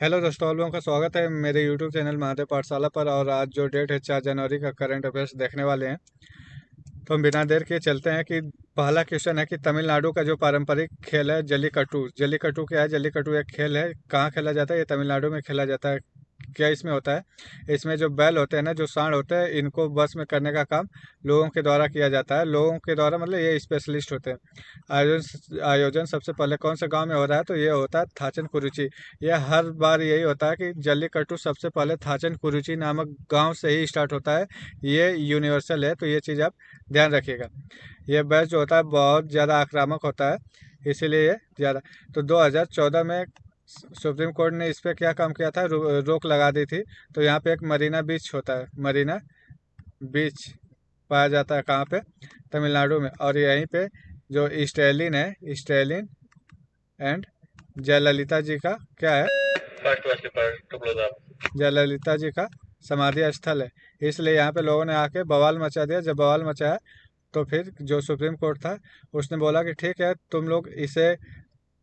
Hello दोस्तों, आप लोगों का स्वागत है मेरे यूट्यूब चैनल महादेव पाठशाला पर। और आज जो डेट है 4 जनवरी का करंट अफेयर्स देखने वाले हैं। तो हम बिना देर के चलते हैं कि पहला क्वेश्चन है कि तमिलनाडु का जो पारंपरिक खेल है जल्लीकट्टू। जल्लीकट्टू क्या है? जल्लीकट्टू एक खेल है। कहाँ खेला जाता है? ये तमिलनाडु में खेला जाता है। क्या इसमें होता है? इसमें जो बैल होते हैं ना, जो सांड होते हैं, इनको बस में करने का काम लोगों के द्वारा किया जाता है। लोगों के द्वारा मतलब ये स्पेशलिस्ट होते हैं। आयोजन आयोजन सबसे पहले कौन से गांव में हो रहा है? तो ये होता है थाचन कुरुचि। ये हर बार यही होता है कि जल्लीकट्टू सबसे पहले थाचन कुरुचि नामक गांव से ही स्टार्ट होता है। ये यूनिवर्सल है, तो ये चीज़ आप ध्यान रखिएगा। ये बैच जो होता है बहुत ज़्यादा आक्रामक होता है, इसीलिए ये ज़्यादा। तो 2014 में सुप्रीम कोर्ट ने इस पे क्या काम किया था? रोक लगा दी थी। तो यहाँ पे एक मरीना बीच होता है, मरीना बीच पाया जाता है। कहाँ पे? तमिलनाडु में। और यहीं पे जो स्टेलिन है, स्टेलिन एंड जयललिता जी का क्या है? जयललिता जी का समाधि स्थल है। इसलिए यहाँ पे लोगों ने आके बवाल मचा दिया। जब बवाल मचाया तो फिर जो सुप्रीम कोर्ट था उसने बोला कि ठीक है, तुम लोग इसे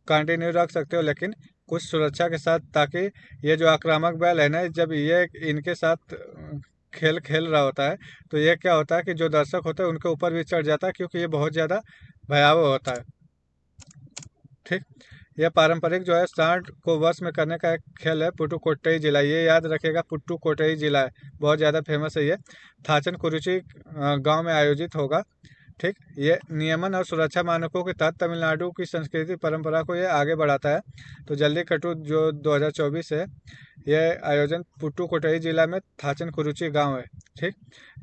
कंटिन्यू रख सकते हो, लेकिन कुछ सुरक्षा के साथ, ताकि ये जो आक्रामक बैल है ना, जब ये इनके साथ खेल खेल रहा होता है तो ये क्या होता है कि जो दर्शक होते हैं उनके ऊपर भी चढ़ जाता है, क्योंकि ये बहुत ज़्यादा भयावह होता है। ठीक। यह पारंपरिक जो है सांड को वश में करने का एक खेल है। पुटुकोट्टई जिला, ये याद रखेगा, पुटुकोट्टई जिला है, बहुत ज़्यादा फेमस है ये। थाचन कुरुचि गांव में आयोजित होगा। ठीक। ये नियमन और सुरक्षा मानकों के तहत तमिलनाडु की संस्कृति परंपरा को ये आगे बढ़ाता है। तो जल्लीकट्टू जो 2024 है, यह आयोजन पुटुकोट्टई जिला में थाचन कुरुचि गांव है। ठीक।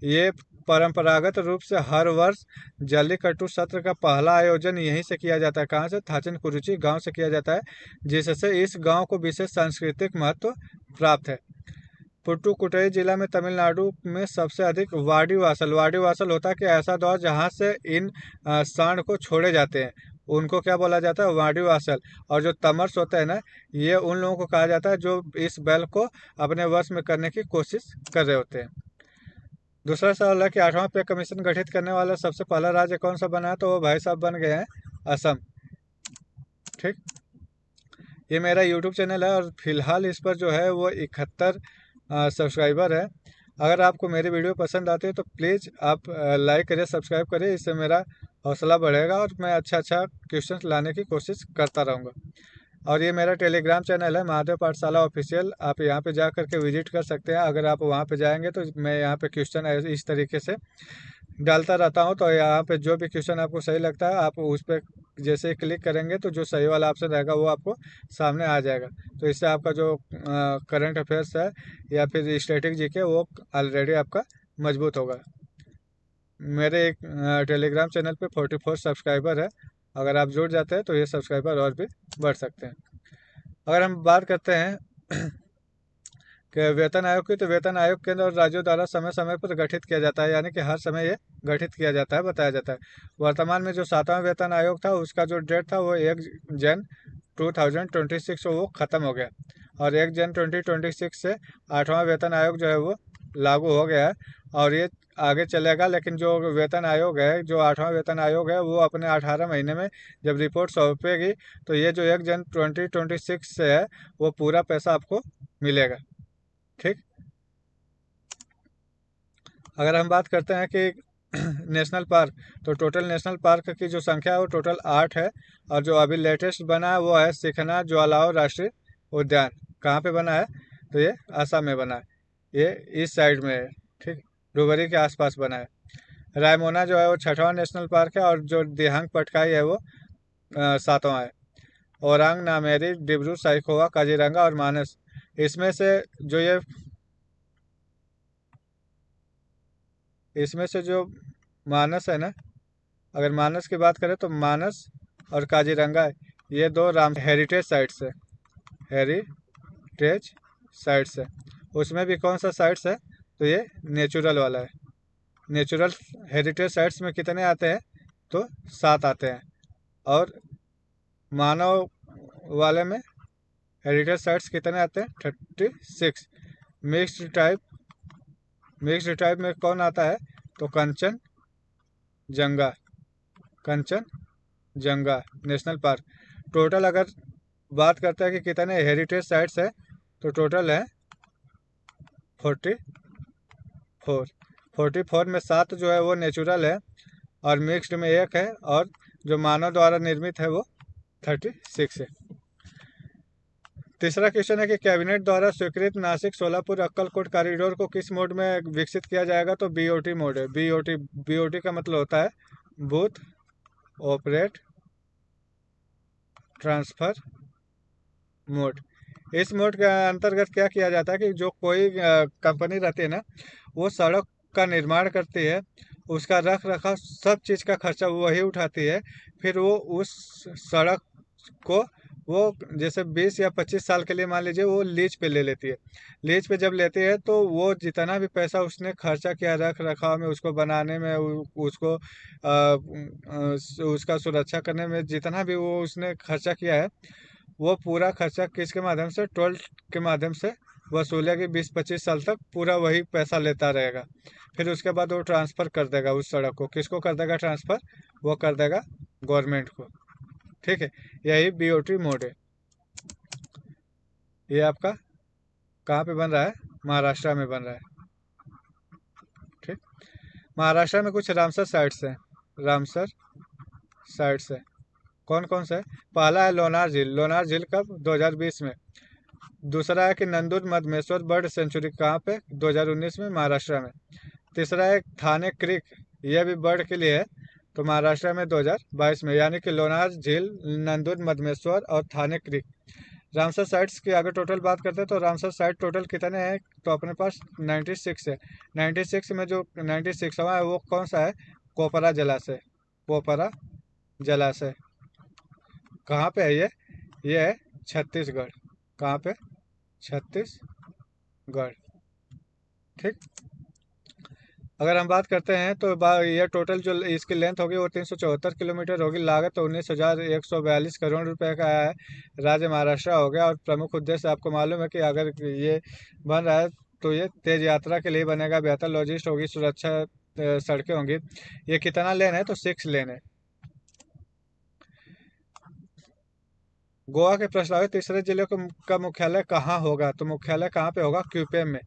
ये परंपरागत रूप से हर वर्ष जल्लीकट्टू सत्र का पहला आयोजन यहीं से किया जाता है। कहाँ से? थाचन कुरुचि गांव से किया जाता है, जिससे इस गांव को विशेष सांस्कृतिक महत्व प्राप्त है। पुट्टुकोट्टई जिला में तमिलनाडु में सबसे अधिक वाड़ी वासल होता है कि ऐसा दौर जहाँ से इन सांड को छोड़े जाते हैं, उनको क्या बोला जाता है? वाड़ी वासल। और जो तमर्स होते हैं ना, ये उन लोगों को कहा जाता है जो इस बैल को अपने वश में करने की कोशिश कर रहे होते हैं। दूसरा सवाल है कि 8वां पे कमीशन गठित करने वाला सबसे पहला राज्य कौन सा बना है? तो वो भाई साहब बन गए हैं असम। ठीक। ये मेरा यूट्यूब चैनल है और फिलहाल इस पर जो है वो 71 सब्सक्राइबर है। अगर आपको मेरी वीडियो पसंद आती है तो प्लीज़ आप लाइक करें, सब्सक्राइब करें, इससे मेरा हौसला बढ़ेगा और मैं अच्छा अच्छा क्वेश्चन लाने की कोशिश करता रहूँगा। और ये मेरा टेलीग्राम चैनल है, महादेव पाठशाला ऑफिशियल। आप यहाँ पे जा करके विजिट कर सकते हैं। अगर आप वहाँ पे जाएंगे तो मैं यहाँ पे क्वेश्चन इस तरीके से डालता रहता हूँ। तो यहाँ पे जो भी क्वेश्चन आपको सही लगता है, आप उस पर जैसे ही क्लिक करेंगे तो जो सही वाला ऑप्शन रहेगा वो आपको सामने आ जाएगा। तो इससे आपका जो करंट अफेयर्स है या फिर स्टैटिक जीके, वो ऑलरेडी आपका मजबूत होगा। मेरे एक टेलीग्राम चैनल पे 44 सब्सक्राइबर है। अगर आप जुड़ जाते हैं तो ये सब्सक्राइबर और भी बढ़ सकते हैं। अगर हम बात करते हैं कि वेतन आयोग की, तो वेतन आयोग केंद्र और राज्यों द्वारा समय समय पर गठित किया जाता है, यानी कि हर समय ये गठित किया जाता है, बताया जाता है। वर्तमान में जो 7वां वेतन आयोग था उसका जो डेट था वो 1 जन 2026 को वो ख़त्म हो गया। और 1 जन 2026 से 8वां वेतन आयोग जो है वो लागू हो गया है। और ये आगे चलेगा, लेकिन जो वेतन आयोग है, जो 8वां वेतन आयोग है, वो अपने 18 महीने में जब रिपोर्ट सौंपेगी तो ये जो 1 जन 2026 से है वो पूरा पैसा आपको मिलेगा। ठीक। अगर हम बात करते हैं कि नेशनल पार्क, तो टोटल नेशनल पार्क की जो संख्या है वो टोटल 8 है। और जो अभी लेटेस्ट बना है वो है सिखना ज्वालाओ राष्ट्रीय उद्यान। कहाँ पे बना है? तो ये असम में बना है। ये इस साइड में है। ठीक। डुबरी के आसपास बना है। रायमोना जो है वो 6वां नेशनल पार्क है। और जो दिहांग पटकाई है वो 7वां है। ओरांग नामेरी, डिब्रू साइखोवा, काजीरंगा और मानस, इसमें से जो ये इसमें से जो मानस है ना, अगर मानस की बात करें तो मानस और काजीरंगा, ये दो राम हेरिटेज साइट्स है। हेरिटेज साइट्स है। उसमें भी कौन सा साइट्स है? तो ये नेचुरल वाला है। नेचुरल हेरिटेज साइट्स में कितने आते हैं? तो 7 आते हैं। और मानव वाले में हेरिटेज साइट्स कितने आते हैं? 36। मिक्स्ड टाइप मिक्स्ड टाइप में कौन आता है? तो Kanchenjunga, Kanchenjunga national park. Total अगर बात करते हैं कि कितने हेरिटेज साइट्स है, तो टोटल है 44। 44 में 7 जो है वो नेचुरल है और मिक्स्ड में 1 है, और जो मानव द्वारा निर्मित है वो 36 है। तीसरा क्वेश्चन है कि कैबिनेट द्वारा स्वीकृत नासिक सोलापुर अक्कलकोट कॉरिडोर को किस मोड में विकसित किया जाएगा? तो बीओटी मोड है। बीओटी का मतलब होता है बूथ ऑपरेट ट्रांसफर मोड। इस मोड के अंतर्गत क्या किया जाता है कि जो कोई कंपनी रहती है ना, वो सड़क का निर्माण करती है, उसका रख रखाव सब चीज़ का खर्चा वही उठाती है। फिर वो उस सड़क को वो जैसे 20 या 25 साल के लिए मान लीजिए वो लीज पे ले लेती है। लीज पे जब लेती है तो वो जितना भी पैसा उसने खर्चा किया रख रखाव में, उसको बनाने में, उसको उसका सुरक्षा करने में, जितना भी वो उसने खर्चा किया है, वो पूरा खर्चा किसके माध्यम से? टोल के माध्यम से वसूलेगी। 20-25 साल तक पूरा वही पैसा लेता रहेगा। फिर उसके बाद वो ट्रांसफ़र कर देगा उस सड़क को। किसको कर देगा ट्रांसफ़र? वो कर देगा गवर्नमेंट को। ठीक है, यही बीओटी मोड है। ये आपका कहाँ पे बन रहा है? महाराष्ट्र में बन रहा है। ठीक, महाराष्ट्र में कुछ रामसर साइट्स हैं। रामसर साइट्स है, कौन कौन सा है? पहला है लोनार झील। लोनार झील कब? 2020 में। दूसरा है कि नंदुर मधमेश्वर बर्ड सेंचुरी, कहाँ पे? 2019 में, महाराष्ट्र में। तीसरा है थाने क्रिक, यह भी बर्ड के लिए है, तो महाराष्ट्र में 2022 में। यानी कि लोनार झील, नंदुर मधमेश्वर और थाने क्रिक। रामसर साइट्स की अगर टोटल बात करते हैं तो रामसर साइट टोटल कितने हैं? तो अपने पास 96 है। 96 में जो 96वां है वो कौन सा है? कोपरा जलाशय। कोपरा जलाशय कहाँ पे है? ये है छत्तीसगढ़। कहाँ पे? छत्तीसगढ़। ठीक, अगर हम बात करते हैं तो ये टोटल जो इसकी लेंथ होगी वो 374 किलोमीटर होगी। लागत 19,142 करोड़ रुपए का है। राज्य महाराष्ट्र हो गया। और प्रमुख उद्देश्य आपको मालूम है कि अगर ये बन रहा है तो ये तेज यात्रा के लिए बनेगा, बेहतर लॉजिस्ट होगी, सुरक्षा सड़कें होंगी। ये कितना लेन है? तो 6 लेन है। गोवा के प्रस्तावित तीसरे जिले का मुख्यालय कहाँ होगा? तो मुख्यालय कहाँ पे होगा? क्यूपेम में।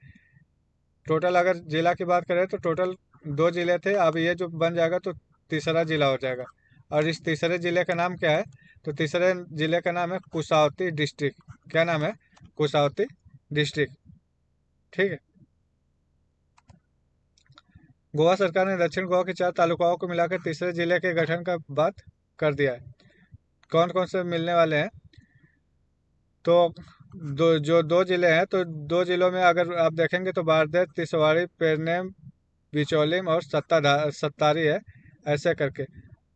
टोटल अगर जिला की बात करें तो टोटल 2 जिले थे, अब ये जो बन जाएगा तो तीसरा जिला हो जाएगा। और इस तीसरे जिले का नाम क्या है? तो तीसरे जिले का नाम है कुसावती डिस्ट्रिक्ट। क्या नाम है? कुसावती डिस्ट्रिक्ट। ठीक है, गोवा सरकार ने दक्षिण गोवा के 4 तालुकाओं को मिलाकर तीसरे जिले के गठन का बात कर दिया है। कौन कौन से मिलने वाले हैं? तो दो जिले हैं, तो 2 जिलों में अगर आप देखेंगे तो बारदेव, तिसवाड़ी, पेरनेम, बिचौलिम और सत्तारी है, ऐसे करके।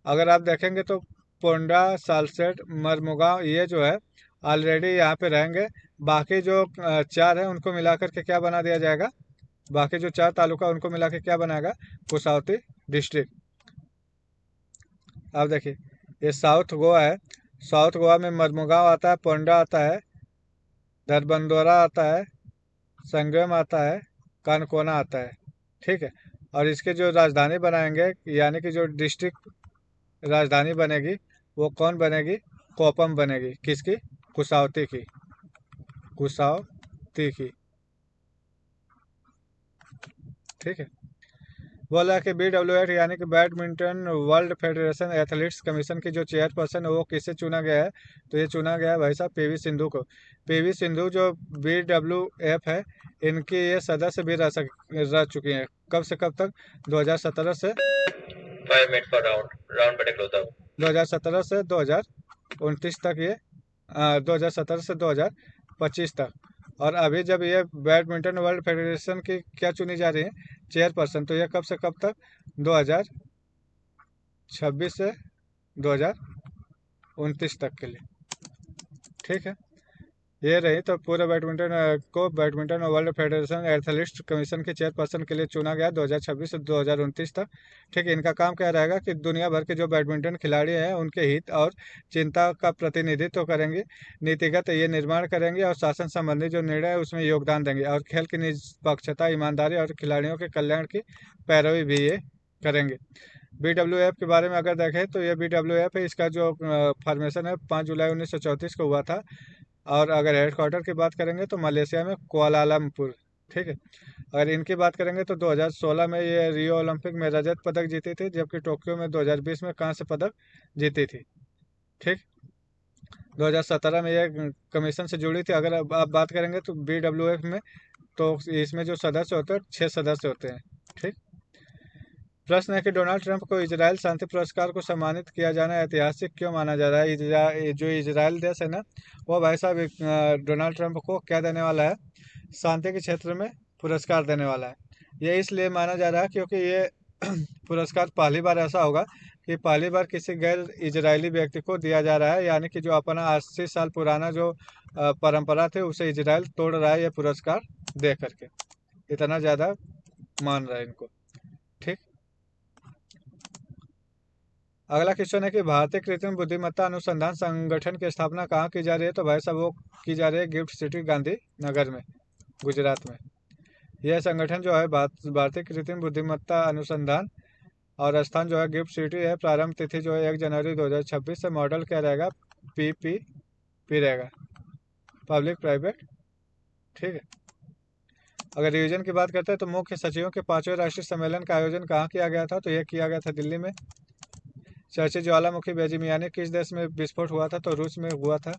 अगर आप देखेंगे तो पोंडा, सालसेट, मरमुगांव, ये जो है ऑलरेडी यहाँ पे रहेंगे। बाकी जो 4 है उनको मिलाकर के क्या बना दिया जाएगा? बाकी जो 4 तालुका उनको मिला के क्या बनाएगा? कुसावती डिस्ट्रिक्ट। आप देखिए, ये साउथ गोवा है। साउथ गोवा में मरमुगांव आता है, पोंडा आता है, दरबंदोरा आता है, संगम आता है, कानकोना आता है। ठीक है, और इसके जो राजधानी बनाएंगे, यानी कि जो डिस्ट्रिक्ट राजधानी बनेगी, वो कौन बनेगी? कोपम बनेगी। किसकी? कुसावती की। कुसावती की। ठीक है, बोला कि BWF यानी कि badminton world federation athletes commission की जो चेयरपर्सन है वो किससे चुना गया है? तो ये चुना गया है भाई साहब PV सिंधु को। PV सिंधु जो BWF है, इनकी ये सदस्य भी रह चुकी हैं। कब से कब तक? 2017 से 5 मिनट पर राउंड बटे क्लोज आउट। 2017 से 2029 तक ये 2017 से 2025 तक। और अभी जब ये बैडमिंटन वर्ल्ड फेडरेशन की क्या चुनी जा रही है? चेयरपर्सन। तो ये कब से कब तक? 2026 से 2029 तक के लिए। ठीक है, ये रही तो पूरे badminton world federation athletes commission के चेयरपर्सन के लिए चुना गया 2026 से 2029 तक। ठीक है, इनका काम क्या रहेगा कि दुनिया भर के जो बैडमिंटन खिलाड़ी हैं उनके हित और चिंता का प्रतिनिधित्व करेंगे, नीतिगत ये निर्माण करेंगे और शासन संबंधी जो निर्णय है उसमें योगदान देंगे, और खेल की निष्पक्षता, ईमानदारी और खिलाड़ियों के कल्याण की पैरवी भी ये करेंगे। BWF के बारे में अगर देखें तो ये BWF है, इसका जो फॉर्मेशन है 5 जुलाई 1934 को हुआ था। और अगर हेडक्वार्टर की बात करेंगे तो मलेशिया में कुआलालंपुर। ठीक है। अगर इनकी बात करेंगे तो 2016 में ये रियो ओलंपिक में रजत पदक जीती थी, जबकि टोक्यो में 2020 में कांस्य पदक जीती थी। ठीक। 2017 में ये कमीशन से जुड़ी थी। अगर अब आप बात करेंगे तो BWF में, तो इसमें जो सदस्य होते हैं 6 सदस्य होते हैं। ठीक। प्रश्न है कि डोनाल्ड ट्रंप को इजराइल शांति पुरस्कार को सम्मानित किया जाना ऐतिहासिक क्यों माना जा रहा है। जो इजराइल देश है ना, वो भाई साहब डोनाल्ड ट्रंप को क्या देने वाला है, शांति के क्षेत्र में पुरस्कार देने वाला है। ये इसलिए माना जा रहा है क्योंकि ये पुरस्कार पहली बार ऐसा होगा कि पहली बार किसी गैर इजरायली व्यक्ति को दिया जा रहा है, यानी कि जो अपना 80 साल पुराना जो परंपरा थे उसे इजराइल तोड़ रहा है ये पुरस्कार दे करके। इतना ज़्यादा मान रहा है इनको। ठीक। अगला क्वेश्चन है कि भारतीय कृत्रिम बुद्धिमत्ता अनुसंधान संगठन की स्थापना कहाँ की जा रही है। तो भाई साहब वो की जा रही है गिफ्ट सिटी गांधीनगर में, गुजरात में। यह संगठन जो है भारतीय कृत्रिम बुद्धिमत्ता अनुसंधान और स्थान जो है गिफ्ट सिटी है। प्रारंभ तिथि जो है 1 जनवरी 2026 से। मॉडल क्या रहेगा, PPP रहेगा, पब्लिक प्राइवेट। ठीक है। अगर रिवीजन की बात करते हैं तो मुख्य सचिवों के 5वें राष्ट्रीय सम्मेलन का आयोजन कहाँ किया गया था। तो यह किया गया था दिल्ली में। चर्चित ज्वालामुखी बेजिमियानी किस देश में विस्फोट हुआ था। तो रूस में हुआ था।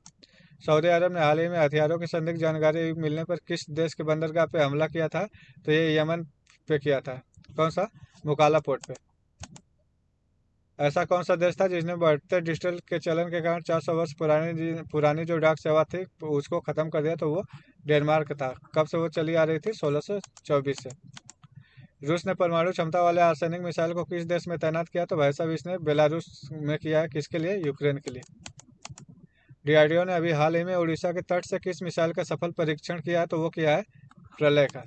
सऊदी अरब ने हाल ही में हथियारों की संदिग्ध जानकारी मिलने पर किस देश के बंदरगाह पे हमला किया था। तो ये यमन पे किया था। कौन सा, मुकाला पोर्ट पे। ऐसा कौन सा देश था जिसने बढ़ते डिजिटल के चलन के कारण 400 वर्ष पुरानी जो डाक सेवा थी उसको खत्म कर दिया। तो वो डेनमार्क था। कब से वो चली आ रही थी, 1624 से। रूस ने परमाणु क्षमता वाले आर्सेनिक मिसाइल को किस देश में तैनात किया। तो भाई साहब इसने बेलारूस में किया है। किसके लिए, यूक्रेन के लिए। DRDO ने अभी हाल ही में उड़ीसा के तट से किस मिसाइल का सफल परीक्षण किया है। तो वो किया है प्रलय का।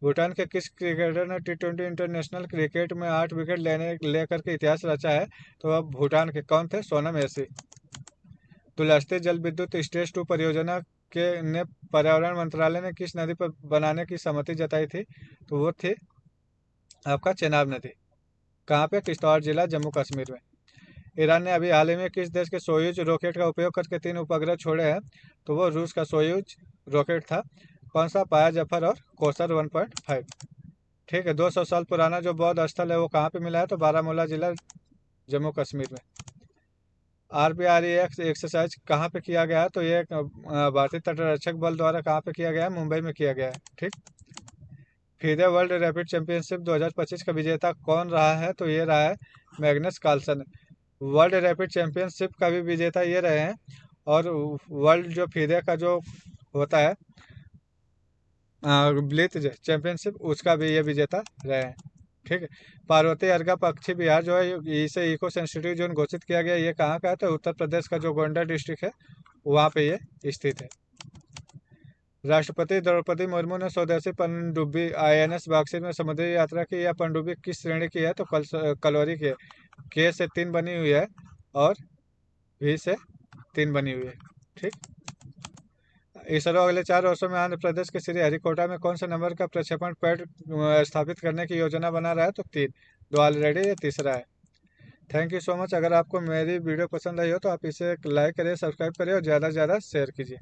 भूटान के किस क्रिकेटर ने T20 इंटरनेशनल क्रिकेट में 8 विकेट लेकर के इतिहास रचा है। तो अब भूटान के कौन थे, सोनम एसी। तुलस्ती जल विद्युत स्टेज 2 परियोजना के ने पर्यावरण मंत्रालय ने किस नदी पर बनाने की सहमति जताई थी। तो वो थी आपका चेनाब नदी। कहाँ पे, किश्तवाड़ जिला, जम्मू कश्मीर में। ईरान ने अभी हाल ही में किस देश के सोयूज रॉकेट का उपयोग करके 3 उपग्रह छोड़े हैं। तो वो रूस का सोयूज रॉकेट था। कौन सा, पाया जफर और कोसर 1.5। ठीक है। 200 साल पुराना जो बौद्ध स्थल है वो कहाँ पे मिला है। तो बारामूला जिला, जम्मू कश्मीर में। RPREX एक्सरसाइज कहाँ पे किया गया है। तो ये भारतीय तटरक्षक बल द्वारा कहाँ पे किया गया है, मुंबई में किया गया है। ठीक। फीदे वर्ल्ड रैपिड चैंपियनशिप 2025 का विजेता कौन रहा है। तो ये रहा है Magnus Carlsen. World rapid championship का भी विजेता ये रहे हैं। और वर्ल्ड जो फीदे का जो होता है ब्लिट्ज चैंपियनशिप, उसका भी ये विजेता रहे हैं। ठीक है। पार्वती अर्गा पक्षी विहार जो है इसे इको सेंसिटिव जोन घोषित किया गया। ये कहाँ का है। तो उत्तर प्रदेश का जो गोंडा डिस्ट्रिक्ट है वहाँ पे ये स्थित है। राष्ट्रपति द्रौपदी मुर्मू ने स्वदेशी पनडुब्बी INS बक्सर में समुद्री यात्रा की। यह पनडुब्बी किस श्रेणी की है। तो कलोरी की है। K से 3 बनी हुई है और V से 3 बनी हुई है। ठीक। इसरो अगले 4 वर्षों में आंध्र प्रदेश के श्रीहरिकोटा में कौन से नंबर का प्रक्षेपण पैड स्थापित करने की योजना बना रहा है। तो 3। दो ऑलरेडी, ये तीसरा है। Thank you so much. अगर आपको मेरी वीडियो पसंद आई हो तो आप इसे लाइक करें, सब्सक्राइब करें और ज़्यादा से ज़्यादा शेयर कीजिए।